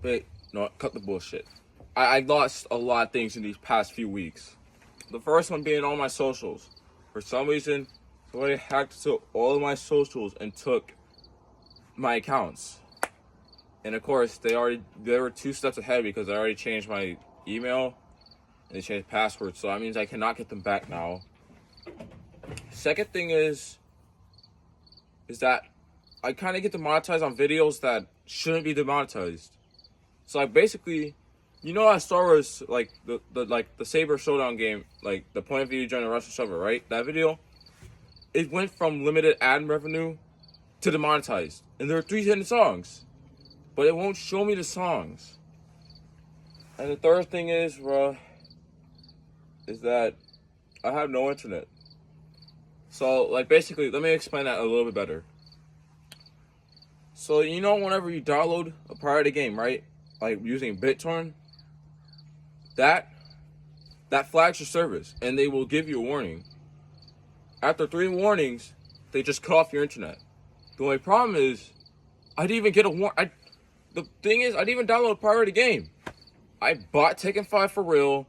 Wait, no, cut the bullshit. I lost a lot of things in these past few weeks. The first one being all my socials. For some reason, somebody hacked into all of my socials and took my accounts. And of course, they were 2 steps ahead because I already changed my email and they changed passwords. So that means I cannot get them back now. Second thing is that I kind of get demonetized on videos that shouldn't be demonetized. So like basically, that Star Wars the Saber Showdown game, like the point of view during the Russian server, right? That video, it went from limited ad revenue to demonetized, and there are 3 hidden songs, but it won't show me the songs. And the third thing is that I have no internet. So like basically, let me explain that a little bit better. So whenever you download a pirated game, right? Like using BitTorrent, that flags your service and they will give you a warning. After 3 warnings, they just cut off your internet. The only problem is, I didn't even get a warning. The thing is, I didn't even download a pirated game. I bought Tekken 5 for real.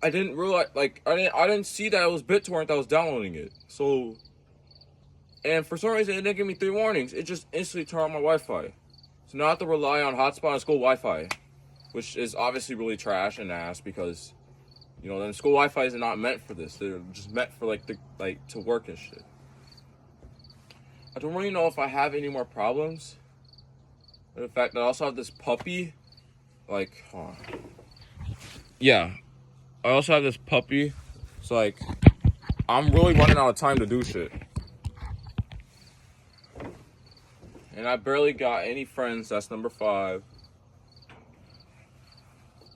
I didn't realize, I didn't see that it was BitTorrent that was downloading it. So, and for some reason, it didn't give me 3 warnings. It just instantly turned on my Wi-Fi. So now I have to rely on hotspot and school Wi-Fi, which is obviously really trash and ass because, then school Wi-Fi is not meant for this. They're just meant for to work and shit. I don't really know if I have any more problems. But in fact, I also have this puppy. Yeah. I also have this puppy. So, I'm really running out of time to do shit. And I barely got any friends. That's number 5.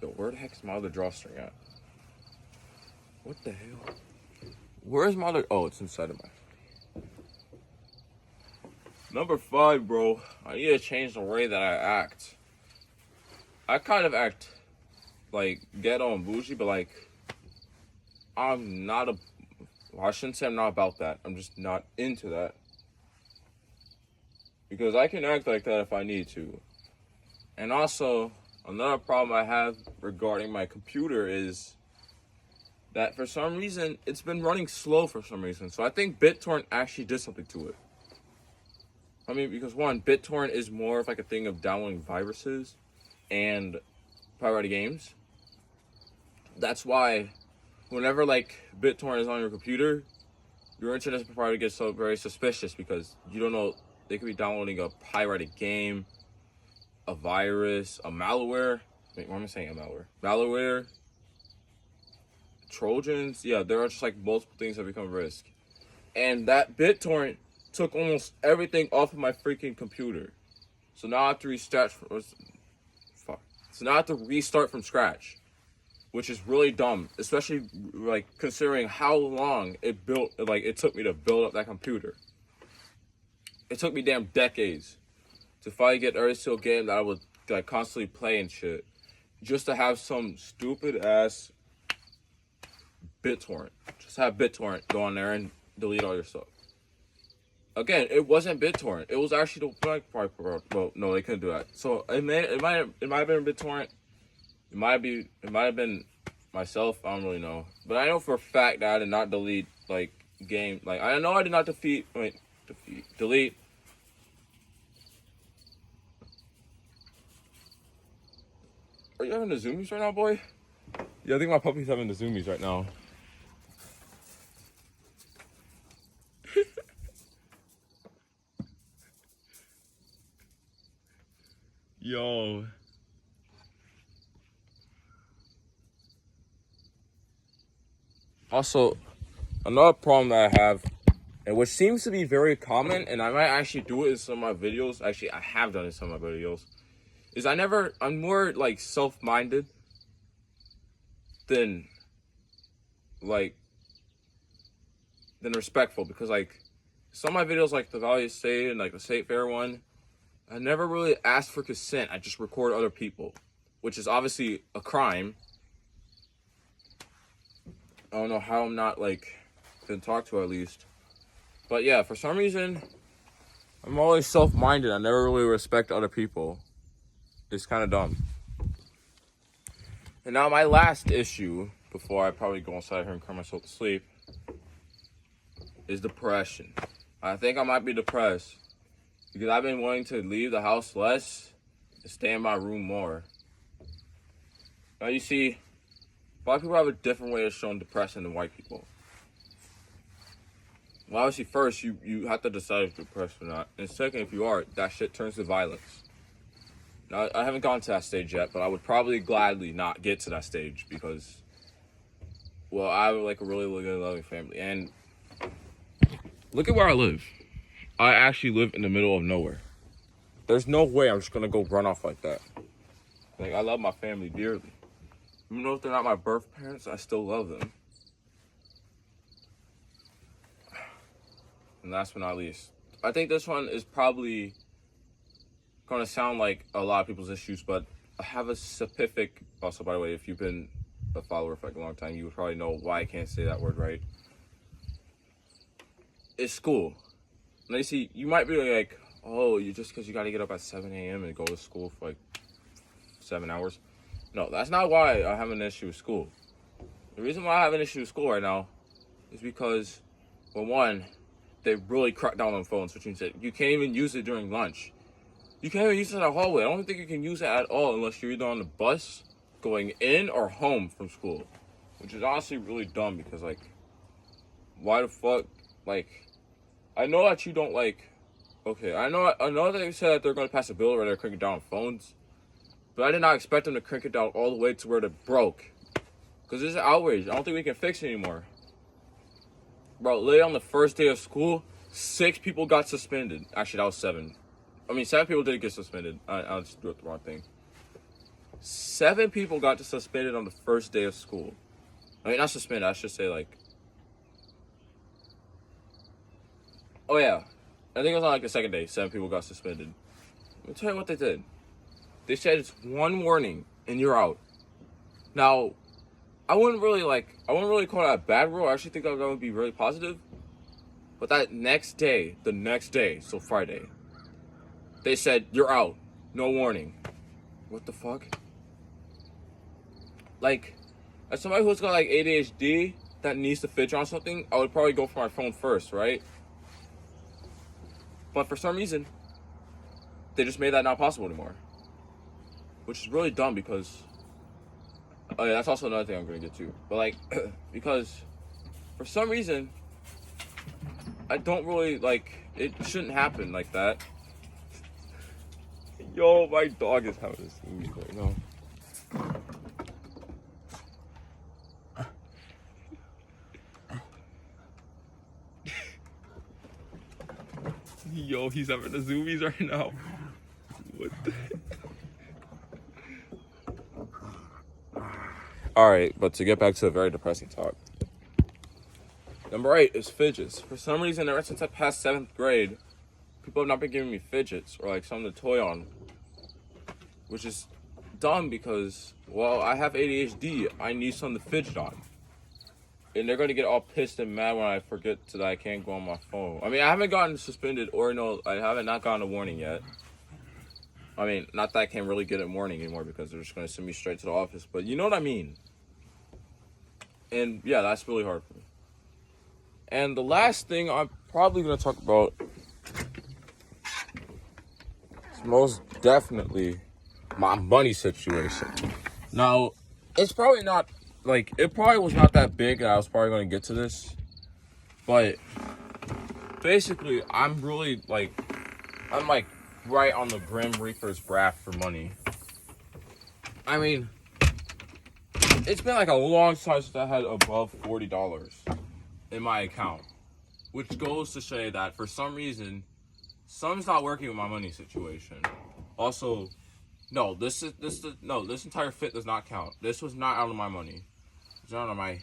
Yo, where the heck is my other drawstring at? What the hell? Where's my other... Oh, it's inside of my... Number 5, bro. I need to change the way that I act. I kind of act ghetto and bougie, but I'm not a... Well, I shouldn't say I'm not about that. I'm just not into that. Because I can act like that if I need to. And also, another problem I have regarding my computer is that for some reason, it's been running slow for some reason. So I think BitTorrent actually did something to it. I mean, because one, BitTorrent is more of a thing of downloading viruses and pirated games. That's why whenever BitTorrent is on your computer, your internet provider gets so very suspicious because you don't know, they could be downloading a pirated game, a virus, a malware. Wait, why am I saying a malware? Malware, Trojans. Yeah, there are just multiple things that become a risk. And that BitTorrent took almost everything off of my freaking computer. So now I have to restart. So now I have to restart from scratch, which is really dumb, especially considering how long it took me to build up that computer. It took me damn decades to finally get every single game that I would constantly play and shit, just to have some stupid ass BitTorrent. Just have BitTorrent go on there and delete all your stuff. Again, it wasn't BitTorrent. It was actually the well, no, they couldn't do that. So it might have been BitTorrent. It might have been myself. I don't really know, but I know for a fact that I did not delete game. I know I did not delete. Are you having the zoomies right now, boy? Yeah, I think my puppy's having the zoomies right now. Yo. Also, another problem that I have, and which seems to be very common, and I might actually do it in some of my videos. Actually, I have done it in some of my videos. Is I'm more self-minded than respectful, because some of my videos the Value State and the State Fair one, I never really asked for consent. I just record other people, which is obviously a crime. I don't know how I'm not been talked to at least. But yeah, for some reason, I'm always self-minded. I never really respect other people. It's kind of dumb. And now my last issue, before I probably go inside here and cry myself to sleep, is depression. I think I might be depressed because I've been wanting to leave the house less and stay in my room more. Now you see, black people have a different way of showing depression than white people. Well, obviously, first, you have to decide if you're depressed or not. And second, if you are, that shit turns to violence. Now, I haven't gotten to that stage yet, but I would probably gladly not get to that stage because, well, I have like a really good, loving family. And look at where I live. I actually live in the middle of nowhere. There's no way I'm just going to go run off like that. Like, I love my family dearly. Even though if they're not my birth parents, I still love them. And last but not least, I think this one is probably going to sound like a lot of people's issues, but I have a specific, also by the way, if you've been a follower for like a long time, you would probably know why I can't say that word right. It's school. Now you see, you might be like, oh, you just because you got to get up at 7 a.m. and go to school for like 7 hours. No, that's not why I have an issue with school. The reason why I have an issue with school right now is because, well, one, they really cracked down on phones, which means that you can't even use it during lunch. You can't even use it in the hallway. I don't think you can use it at all unless you're either on the bus going in or home from school, which is honestly really dumb because, like, why the fuck, like, I know that you don't, like, okay, I know that they said that they're going to pass a bill where they're cranking down phones, but I did not expect them to crank it down all the way to where it broke, because this is outrage. I don't think we can fix it anymore. Bro, literally on the first day of school, 6 people got suspended. Actually, that was 7. I mean, 7 people did get suspended. I just threw up the wrong thing. 7 people got suspended on the first day of school. I mean, not suspended. I should say, like... Oh, yeah. I think it was on, like, the second day. 7 people got suspended. Let me tell you what they did. They said it's 1 warning, and you're out. Now... I wouldn't really call that a bad rule. I actually think that would be really positive. But that next day, so Friday, they said, you're out. No warning. What the fuck? Like, as somebody who's got like ADHD that needs to fidget on something, I would probably go for my phone first, right? But for some reason, they just made that not possible anymore. Which is really dumb because... Oh yeah, that's also another thing I'm going to get to. But like, because for some reason, I don't really, like, it shouldn't happen like that. Yo, my dog is having this movie right now. Yo, he's having the zoomies right now. What the heck? Alright, but to get back to a very depressing talk. Number 8 is fidgets. For some reason, ever since I passed 7th grade, people have not been giving me fidgets or like something to toy on. Which is dumb because, well, I have ADHD. I need something to fidget on. And they're going to get all pissed and mad when I forget that I can't go on my phone. I mean, I haven't gotten suspended or no, I haven't not gotten a warning yet. I mean, not that I can't really get a warning anymore because they're just going to send me straight to the office. But you know what I mean. And yeah, that's really hard for me. And the last thing I'm probably going to talk about is most definitely my money situation. Now, it's probably not, like, it probably was not that big and I was probably going to get to this. But basically, I'm really, like, right on the Grim Reaper's graph for money. I mean, it's been like a long time since I had above $40 in my account, which goes to say that for some reason, something's not working with my money situation. Also, no, this entire fit does not count. This was not out of my money. It's not out of my,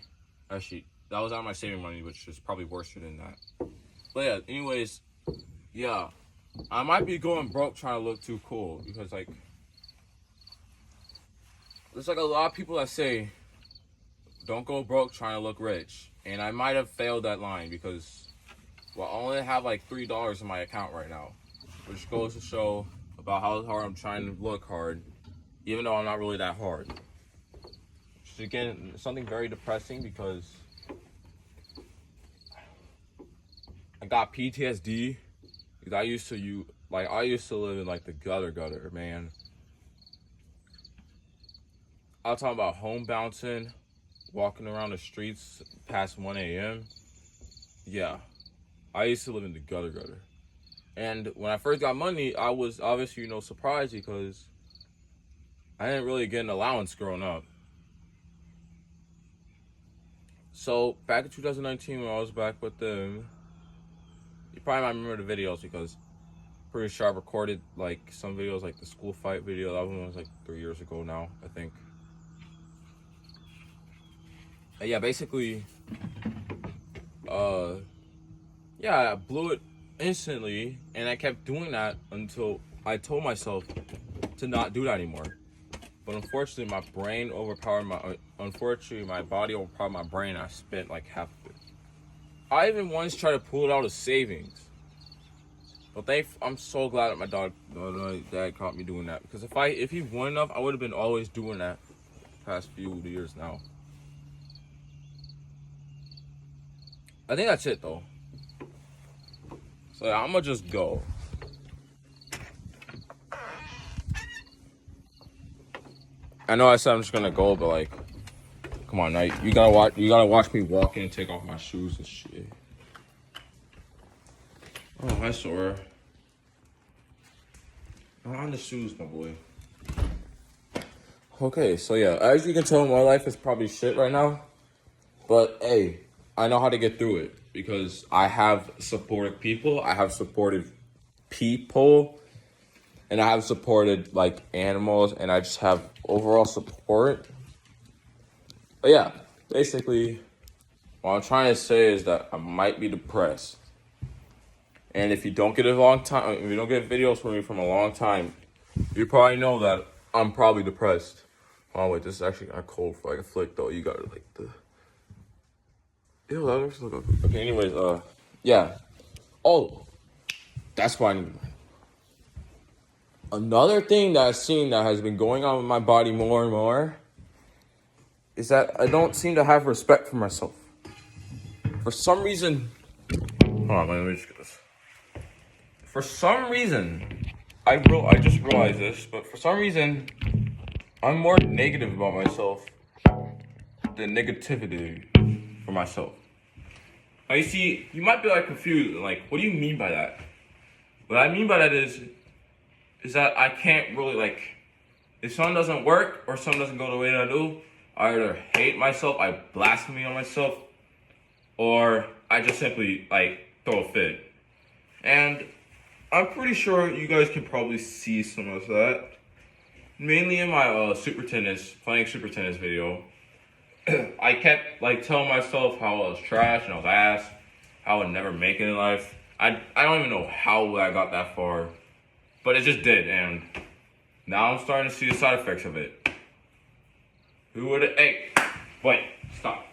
actually, that was out of my saving money, which is probably worse than that. But yeah, anyways, yeah. I might be going broke trying to look too cool because, like, there's, like, a lot of people that say, don't go broke trying to look rich. And I might have failed that line because, well, I only have, like, $3 in my account right now, which goes to show about how hard I'm trying to look hard even though I'm not really that hard. Which is, again, something very depressing because I got PTSD because I used to live in like the gutter, man. I was talking about home bouncing, walking around the streets past 1 a.m. Yeah, I used to live in the gutter. And when I first got money, I was obviously, surprised because I didn't really get an allowance growing up. So back in 2019, when I was back with them, you probably might remember the videos because I'm pretty sure I recorded like some videos, like the school fight video. That one was like 3 years ago now, I think. And yeah, basically, I blew it instantly, and I kept doing that until I told myself to not do that anymore. But unfortunately, my body overpowered my brain. I spent like half of it. I even once tried to pull it out of savings. But I'm so glad that my dad caught me doing that. Because if he won enough, I would have been always doing that past few years now. I think that's it though. So I'm gonna just go. I know I said I'm just gonna go, but like, come on, now you gotta watch me walk in and take off my shoes and shit. Oh, hi, Sora. I'm on the shoes, my boy. Okay, so yeah, as you can tell, my life is probably shit right now. But hey, I know how to get through it because I have supported people. I have supported people. And I have supported like animals, and I just have overall support. But yeah, basically, what I'm trying to say is that I might be depressed. And if you don't get videos from me from a long time, you probably know that I'm probably depressed. Oh wait, this is actually kind of cold for like a flick though. You got like the. Ew, that looks like okay. Anyways, yeah. Oh, that's fine. Another thing that I've seen that has been going on with my body more and more is that I don't seem to have respect for myself. For some reason, hold on, let me just get this. For some reason, I just realized this, but for some reason, I'm more negative about myself than negativity for myself. Now you see, you might be like confused, like, what do you mean by that? What I mean by that is that I can't really, like, if something doesn't work or something doesn't go the way that I do, I either hate myself, I blaspheme on myself, or I just simply, like, throw a fit. And I'm pretty sure you guys can probably see some of that. Mainly in my playing super tennis video. I kept, like, telling myself how I was trash and I was ass, how I would never make it in life. I don't even know how I got that far. But it just did, and now I'm starting to see the side effects of it. Who would it? Hey, wait, stop.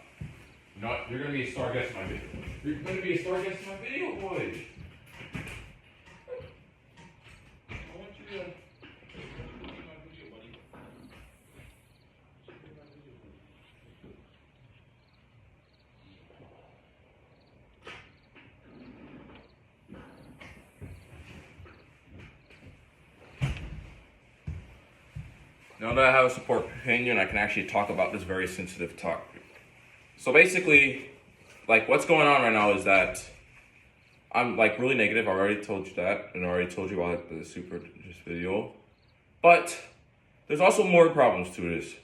No, you're gonna be a star guest in my video. You're gonna be a star guest in my video, boy. I want you to. Now that I have a support opinion, I can actually talk about this very sensitive topic. So basically, like, what's going on right now is that I'm, like, really negative. I already told you that, and I already told you about the super video. But there's also more problems to this,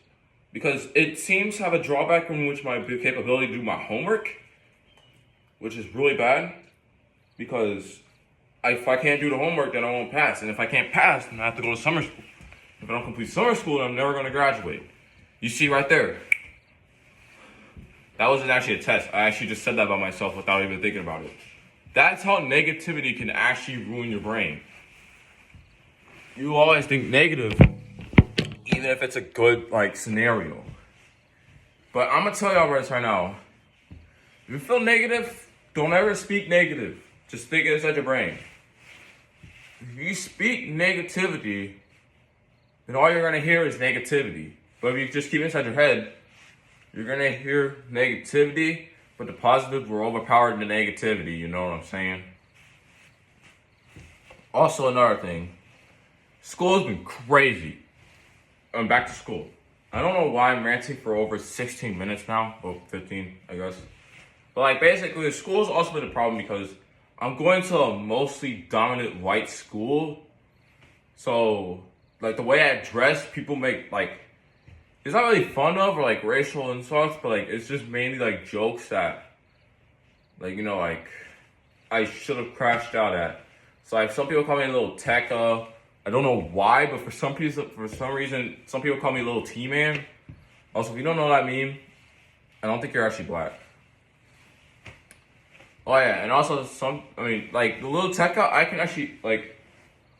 because it seems to have a drawback in which my capability to do my homework, which is really bad, because if I can't do the homework, then I won't pass. And if I can't pass, then I have to go to summer school. If I don't complete summer school, I'm never going to graduate. You see right there. That wasn't actually a test. I actually just said that by myself without even thinking about it. That's how negativity can actually ruin your brain. You always think negative, even if it's a good, like, scenario. But I'm going to tell y'all right now. If you feel negative, don't ever speak negative. Just think it inside your brain. If you speak negativity, then all you're gonna hear is negativity. But if you just keep it inside your head, you're gonna hear negativity, but the positives will overpower the negativity, you know what I'm saying? Also, another thing, school's been crazy. I'm back to school. I don't know why I'm ranting for over 16 minutes now, or 15, I guess. But like basically, school's also been a problem because I'm going to a mostly dominant white school. So like the way I dress, people make like, it's not really fun of or like racial insults, but like it's just mainly like jokes that like, you know, like I should have crashed out at. So like some people call me a little tekka. I don't know why, but for some reason, some people call me a little T-man. Also, if you don't know what I mean, I don't think you're actually black. Oh yeah, and also like the little tekka, I can actually like,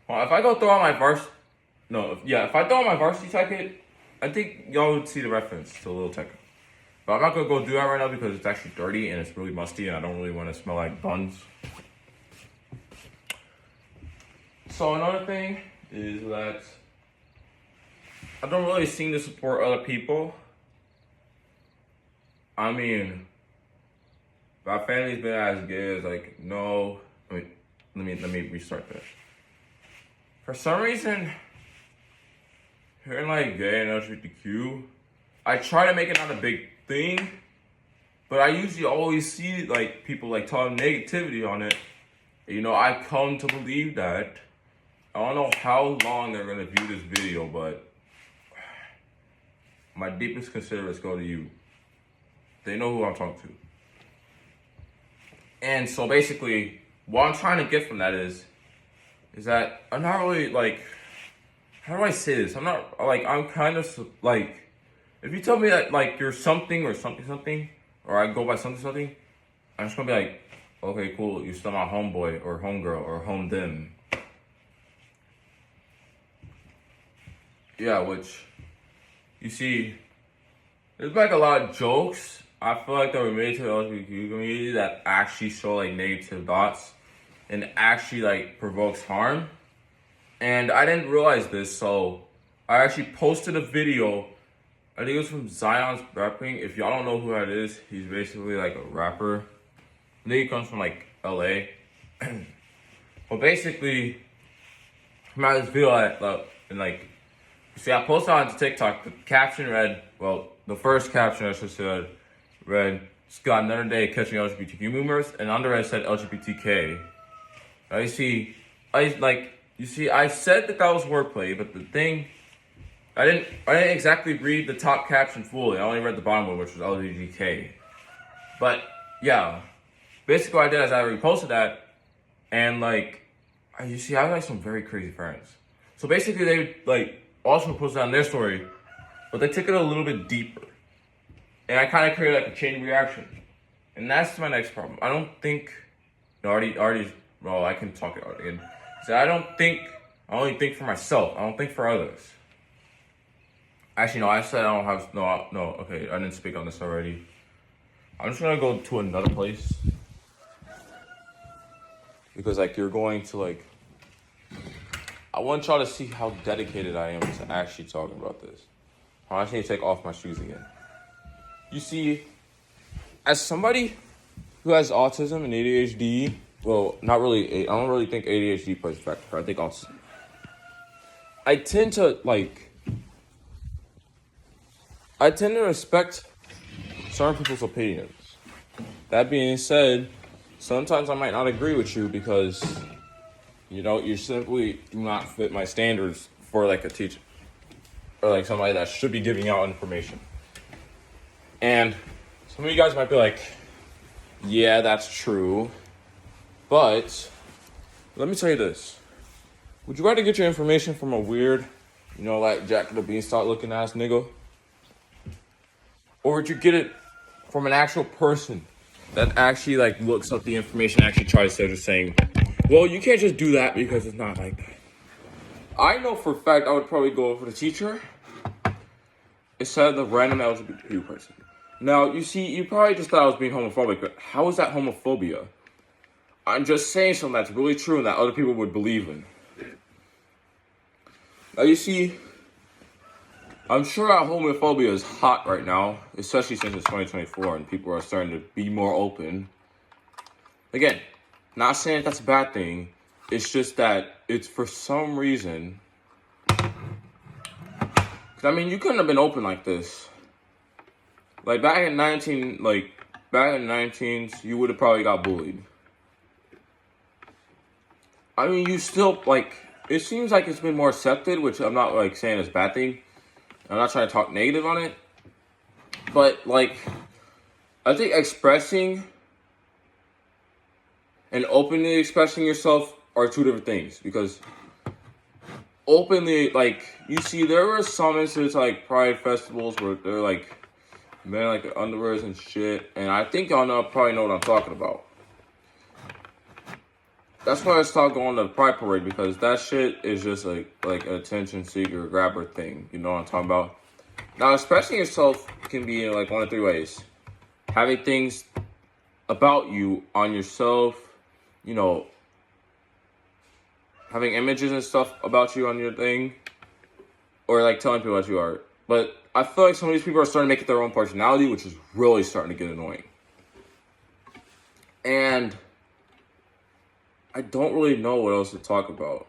well, if I go throw on my if I throw on my varsity jacket, I think y'all would see the reference to the little tekka. But I'm not gonna go do that right now because it's actually dirty and it's really musty and I don't really want to smell like buns. So another thing is that I don't really seem to support other people. I mean, my family's been as gay as like no. Let me restart this. For some reason, hearing like gay and LGBTQ, I try to make it not a big thing, but I usually always see like people like talking negativity on it. You know, I come to believe that. I don't know how long they're gonna view this video, but my deepest considerations go to you. They know who I'm talking to. And so basically, what I'm trying to get from that is that I'm not really like, how do I say this? I'm kind of like, if you tell me that like you're something or something, or I go by something, I'm just gonna be like, okay, cool, you're still my homeboy or homegirl or home them. Yeah, which, you see, there's like a lot of jokes I feel like that were made to the LGBTQ community that actually show like negative thoughts and actually like provokes harm. And I didn't realize this, so I actually posted a video. I think it was from Zion's Rapping. If y'all don't know who that is, he's basically like a rapper. I think he comes from like LA. But basically, I'm at this video and like, see, I posted on TikTok. The caption read, well, the first caption I should say read, "It's got another day catching LGBTQ movers," and under it said LGBTK. Now you see, I said that was wordplay, but the thing, I didn't exactly read the top caption fully. I only read the bottom one, which was LGBTK. But yeah, basically what I did is I reposted that, and like, you see, I have like some very crazy friends. So basically, they like also posted on their story, but they took it a little bit deeper. And I kind of created like a chain reaction. And that's my next problem. I don't think, well, I can talk it out again. So I only think for myself. I don't think for others. Actually, no, I said I don't have, okay, I didn't speak on this already. I'm just gonna go to another place. Because like, you're going to like, I want y'all to see how dedicated I am to actually talking about this. I just need to take off my shoes again. You see, as somebody who has autism and ADHD, well, not really, I don't really think ADHD plays a factor. I think autism. I tend to respect certain people's opinions. That being said, sometimes I might not agree with you because, you know, you simply do not fit my standards for like a teacher or like somebody that should be giving out information. And some of you guys might be like, yeah, that's true. But let me tell you this. Would you rather get your information from a weird, you know, like Jack the Beanstalk looking ass nigga? Or would you get it from an actual person that actually like looks up the information, actually tries to just saying, well, you can't just do that because it's not like that. I know for a fact I would probably go over the teacher instead of the random LGBTQ person. Now, you see, you probably just thought I was being homophobic, but how is that homophobia? I'm just saying something that's really true and that other people would believe in. Now, you see, I'm sure that homophobia is hot right now, especially since it's 2024 and people are starting to be more open. Again, not saying that's a bad thing. It's just that it's for some reason. I mean, you couldn't have been open like this. Like back in 19s, you would have probably got bullied. I mean, you still it seems like it's been more accepted, which I'm not saying is a bad thing. I'm not trying to talk negative on it. But I think expressing and openly expressing yourself are two different things. Because openly, you see, there were some instances pride festivals where they're men underwears and shit. And I think y'all probably know what I'm talking about. That's why I stopped going to the Pride Parade, because that shit is just an attention seeker grabber thing. You know what I'm talking about? Now, expressing yourself can be in one of three ways. Having things about you on yourself, having images and stuff about you on your thing, or telling people what you are. But I feel like some of these people are starting to make it their own personality, which is really starting to get annoying. And I don't really know what else to talk about.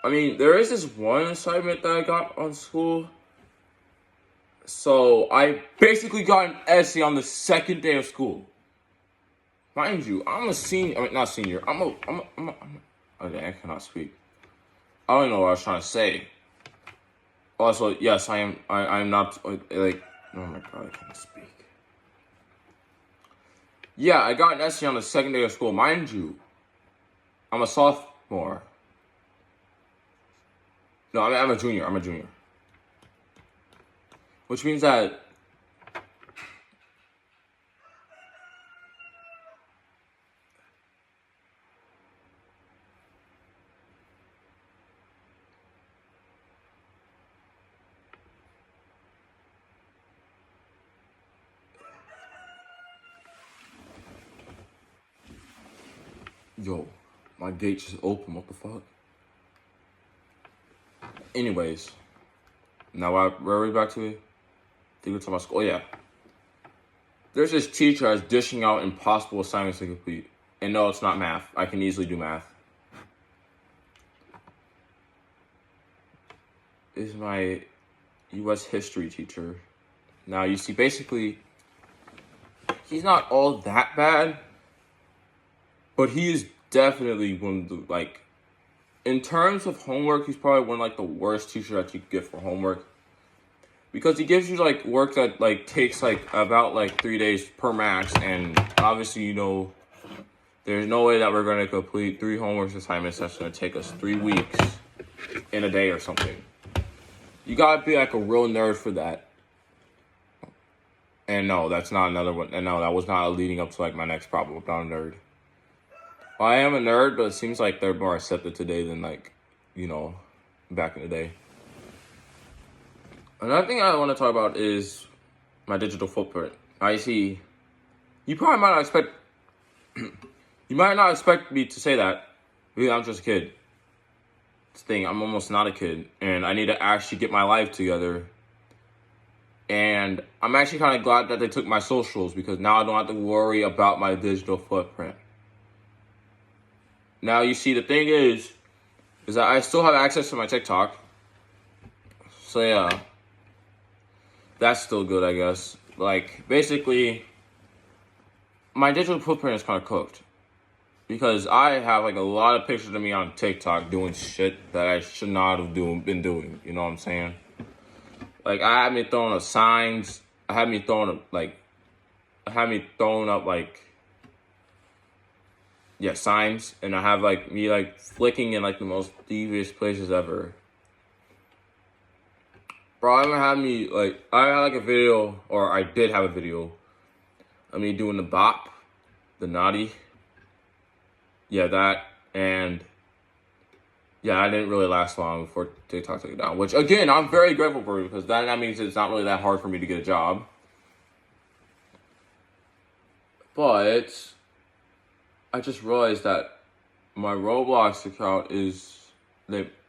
I mean, there is this one assignment that I got on school. So I basically got an essay on the second day of school. Mind you, I'm a senior. I mean, not senior. Okay, I cannot speak. I don't know what I was trying to say. Also, yes, I am. I'm not oh my god, I can't speak. Yeah, I got an essay on the second day of school. Mind you, I'm a sophomore. No, I'm a junior. Which means that my gate just open. What the fuck? Anyways, now where are we back to? I think we're talking about school. Oh, yeah. There's this teacher that's dishing out impossible assignments to complete. And no, it's not math. I can easily do math. This is my U.S. history teacher. Now, you see, basically, he's not all that bad. But he is definitely one of the, in terms of homework, he's probably one of, the worst teachers that you could get for homework. Because he gives you, work that, takes, about, 3 days per max. And obviously, there's no way that we're going to complete 3 homework assignments that's going to take us 3 weeks in a day or something. You got to be, a real nerd for that. And no, that's not another one. And no, that was not leading up to, my next problem. I'm not a nerd. Well, I am a nerd, but it seems like they're more accepted today than, back in the day. Another thing I want to talk about is my digital footprint. I see. You probably might not expect. You might not expect me to say that. Because I'm just a kid. It's the thing. I'm almost not a kid, and I need to actually get my life together. And I'm actually kind of glad that they took my socials, because now I don't have to worry about my digital footprint. Now, you see, the thing is that I still have access to my TikTok. So, yeah. That's still good, I guess. Basically, my digital footprint is kind of cooked. Because I have, a lot of pictures of me on TikTok doing shit that I should not have been doing. You know what I'm saying? I had me throwing up signs. I had me throwing up, signs, and I have me flicking in the most devious places ever. Bro, I haven't had me I had a video, or I did have a video of me doing the bop, the naughty. Yeah, that, and yeah, I didn't really last long before TikTok took it down. Which again, I'm very grateful for, because that means it's not really that hard for me to get a job. But I just realized that my Roblox account is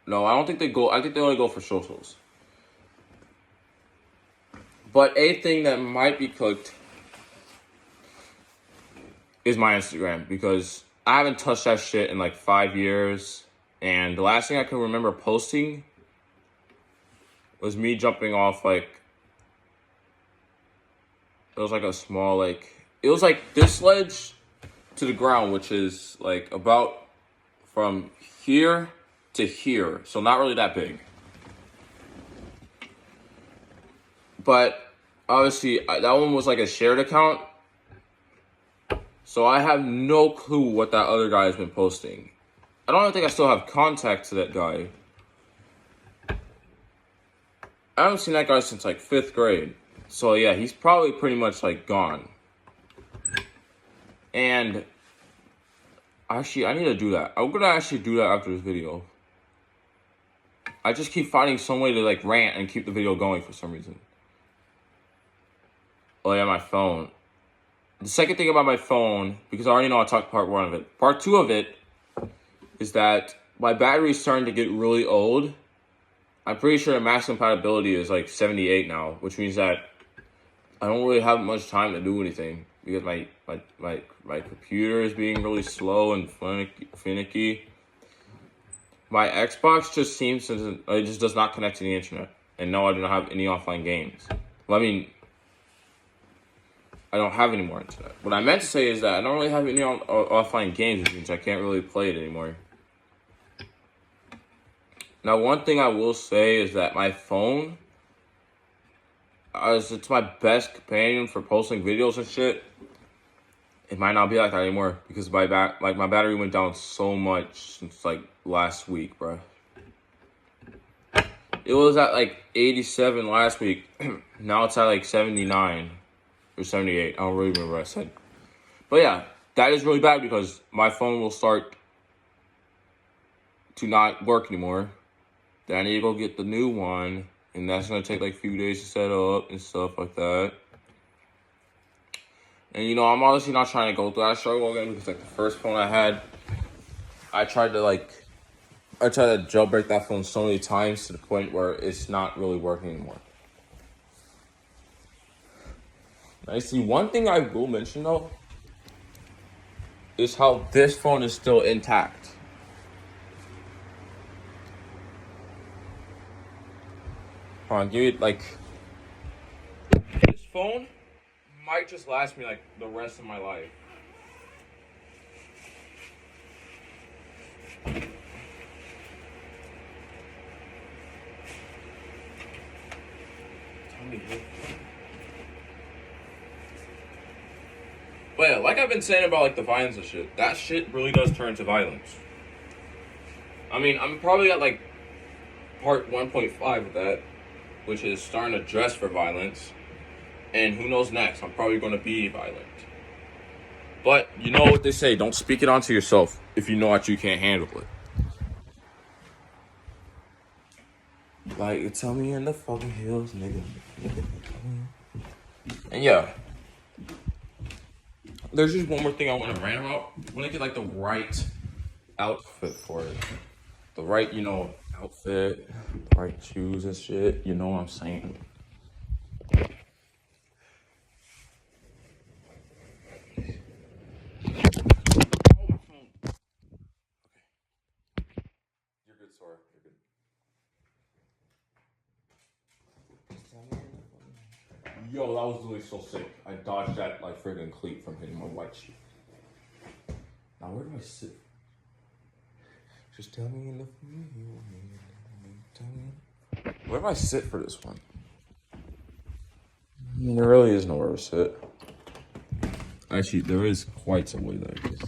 No, I don't think they go. I think they only go for socials. But a thing that might be cooked is my Instagram, because I haven't touched that shit in like 5 years. And the last thing I can remember posting was me jumping off like, it was like a small, like, it was like this ledge to the ground, which is like about from here to here. So not really that big. But obviously that one was like a shared account. So I have no clue what that other guy has been posting. I don't even think I still have contact to that guy. I haven't seen that guy since like 5th grade. So yeah, he's probably pretty much like gone. And actually, I need to do that. I'm gonna actually do that after this video. I just keep finding some way to like rant and keep the video going for some reason. Oh yeah, my phone. The second thing about my phone, because I already know I talked part 1 of it. Part 2 of it is that my battery is starting to get really old. I'm pretty sure the max compatibility is like 78 now, which means that I don't really have much time to do anything because my computer is being really slow and finicky. My Xbox just seems to, it just does not connect to the internet. And no, I do not have any offline games. Well, I mean, I don't have any more internet. What I meant to say is that I don't really have any offline games, which means I can't really play it anymore. Now, one thing I will say is that my phone, it's my best companion for posting videos and shit. It might not be like that anymore because my battery went down so much since like last week, bro. It was at like 87 last week. Now it's at like 79 or 78. I don't really remember what I said. But yeah, that is really bad because my phone will start to not work anymore. Then I need to go get the new one. And that's going to take like a few days to set up and stuff like that. And you know, I'm obviously not trying to go through that struggle again because like the first phone I had, I tried to jailbreak that phone so many times to the point where it's not really working anymore. I see one thing I will mention though is how this phone is still intact. Hold on, give me like, this phone might just last me like the rest of my life. But yeah, like I've been saying about like the violence and shit, that shit really does turn to violence. I mean, I'm probably at like part 1.5 of that, which is starting to dress for violence. And who knows next? I'm probably going to be violent. But you know what they say, don't speak it onto yourself if you know that you can't handle it. Like, tell me in the fucking hills, nigga. And yeah. There's just one more thing I want to rant about. I want to get like the right outfit for it. The right, you know, outfit, the right shoes and shit. You know what I'm saying? Yo, that was really so sick. I dodged that like friggin' cleat from hitting my white sheet. Now where do I sit? Just tell me enough. Where do I sit for this one? I mean, there really is nowhere to sit. Actually, there is quite a way that I guess.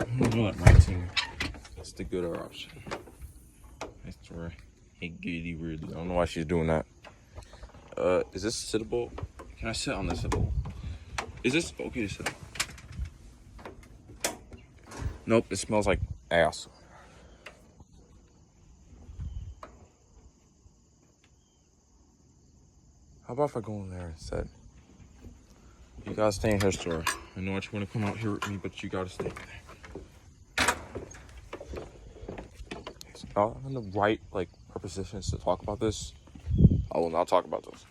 I'm gonna go at Ranting. That's the gooder option. That's right. Hey, giddy weirdly. I don't know why she's doing that. Is this sittable? Can I sit on this at all? Is this okay to sit on? Nope, it smells like ass. How about if I go in there instead? You gotta stay in her store. I know that you wanna come out here with me, but you gotta stay there. not in the right prepositions to talk about this, I will not talk about this.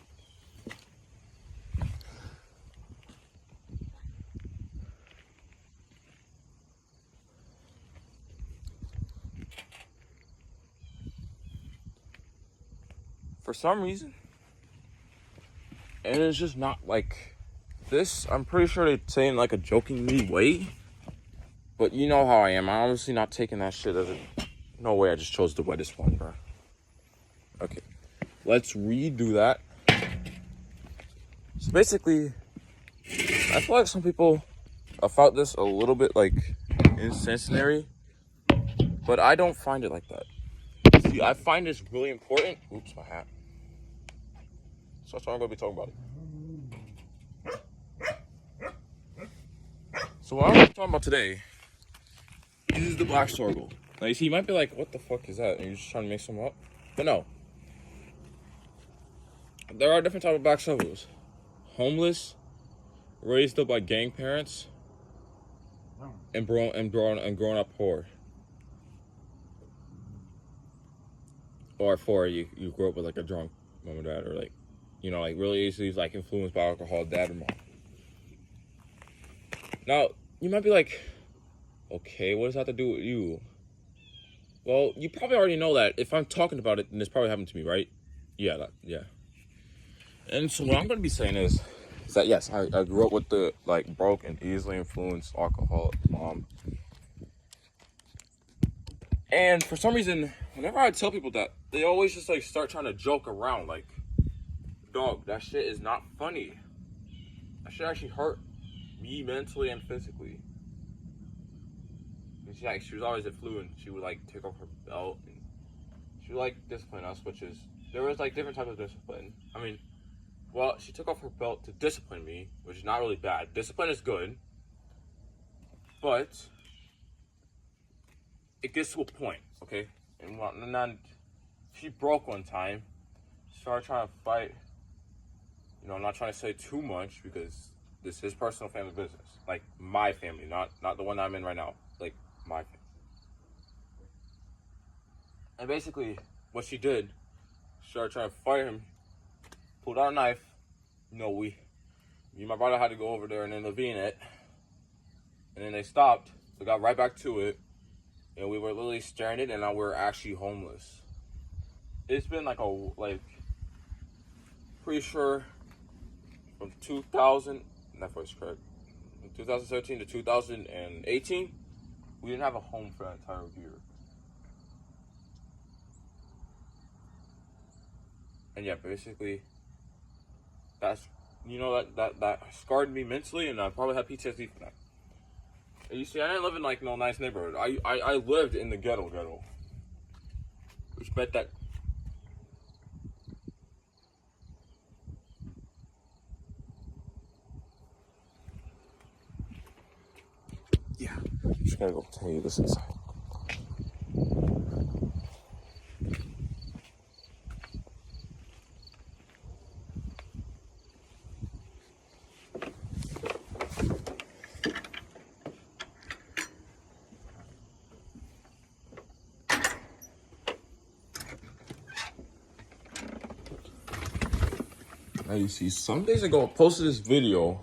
For some reason, and it's just not this. I'm pretty sure they're saying a joking me way, but you know how I am. I'm obviously not taking that shit as a. No way, I just chose the wettest one, bro. Okay, let's redo that. So basically, I feel like some people have felt this a little bit incendiary, but I don't find it like that. See, I find this really important. Oops, my hat. So that's what I'm going to be talking about. So what I'm going to be talking about today is the black struggle. Now, you see, you might be like, what the fuck is that? And you're just trying to make some up? But no. There are different types of black struggles. Homeless, raised up by gang parents, and grown up poor. Or you grew up with a drunk mom and dad, or really easily influenced by alcohol, dad or mom. Now, you might be like, okay, what does that have to do with you? Well, you probably already know that if I'm talking about it, then this probably happened to me, right? Yeah. And so what I'm going to be saying is that, yes, I grew up with the, broke and easily influenced alcoholic mom. And for some reason, whenever I tell people that, they always just, start trying to joke around. Dog, that shit is not funny. That shit actually hurt me mentally and physically. And she was always at flu, and she would, take off her belt. And she would, discipline us, which is, there was, different types of discipline. I mean, well, she took off her belt to discipline me, which is not really bad. Discipline is good. But it gets to a point, okay? And then she broke one time, started trying to fight. I'm not trying to say too much because this is personal family business. My family, not the one I'm in right now. My family. And basically, what she did, she started trying to fight him, pulled out a knife. Me and my brother had to go over there and intervene it. And then they stopped, so got right back to it. And we were literally staring at it, and now we're actually homeless. It's been pretty sure from 2000, that was correct, from 2017 to 2018, we didn't have a home for that entire year. And yeah, basically, that's, that scarred me mentally, and I probably have PTSD for that. And you see, I didn't live in no nice neighborhood. I lived in the ghetto, which meant that I'm just gonna go tell you this inside. Now you see, some days ago I posted this video.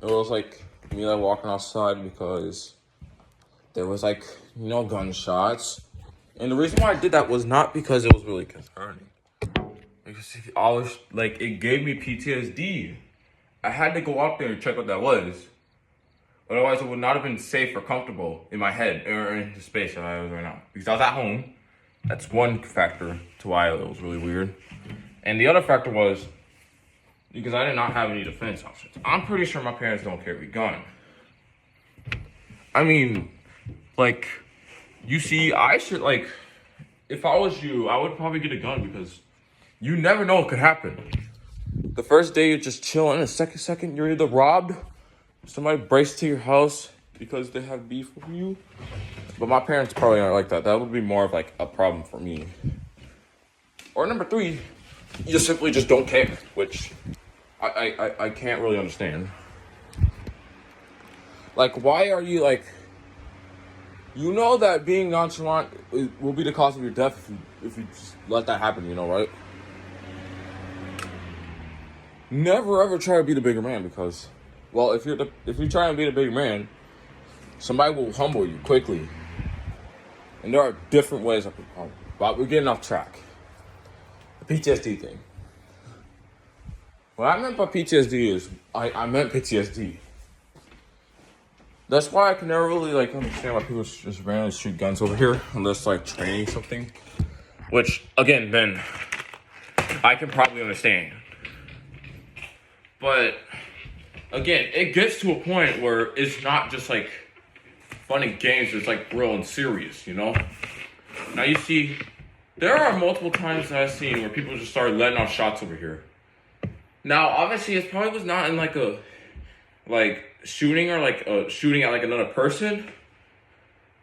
It was me walking outside because there was gunshots. And the reason why I did that was not because it was really concerning. Because I was it gave me PTSD. I had to go out there and check what that was. Otherwise, it would not have been safe or comfortable in my head or in the space that I was right now. Because I was at home. That's one factor to why it was really weird. And the other factor was because I did not have any defense options. I'm pretty sure my parents don't carry a gun. I mean, you see, I should, if I was you, I would probably get a gun because you never know what could happen. The first day you're just chilling, the second you're either robbed, somebody breaks to your house because they have beef with you. But my parents probably aren't like that. That would be more of a problem for me. Or number 3, you just simply don't care, which I can't really understand. Why are you You know that being nonchalant will be the cause of your death if you just let that happen, you know, right? Never ever try to be the bigger man because, well, if you're trying to be the bigger man, somebody will humble you quickly. And there are different ways of humble. But we're getting off track. The PTSD thing. What I meant by PTSD is I meant PTSD. That's why I can never really like understand why people just randomly shoot guns over here unless like training something. Which again, then I can probably understand. But again, it gets to a point where it's not just like fun and games, it's like real and serious, you know? Now you see, there are multiple times that I've seen where people just started letting off shots over here. Now, obviously, it probably was not in like a shooting or like shooting at like another person,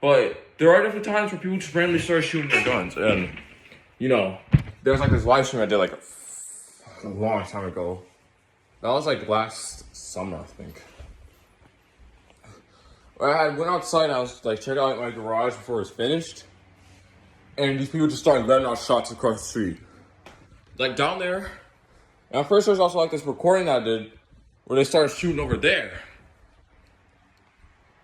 but there are different times where people just randomly start shooting their guns. And you know, there's like this live stream I did like a long time ago. That was like last summer, I think. I went outside and I was like checking out my garage before it was finished, and these people just started letting off shots across the street, like down there. And at first, there's also like this recording I did where they started shooting over there.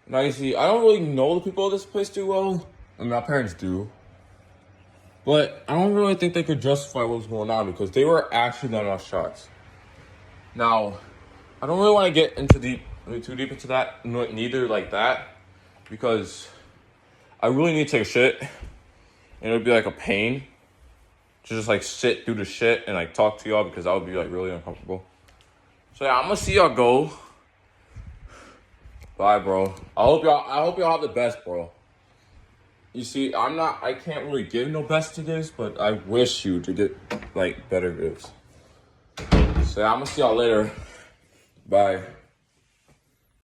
Now you see, I don't really know the people of this place too well. I mean, my parents do. But I don't really think they could justify what was going on because they were actually letting off shots. Now, I don't really want to get too deep into that, neither like that, because I really need to take a shit, and it would be like a pain to just like sit through the shit and like talk to y'all because that would be like really uncomfortable. So yeah, I'm gonna see y'all go. Bye, bro. I hope y'all have the best, bro. You see, I can't really give no best to this, but I wish you to get like better gifts. So yeah, I'm gonna see y'all later. Bye.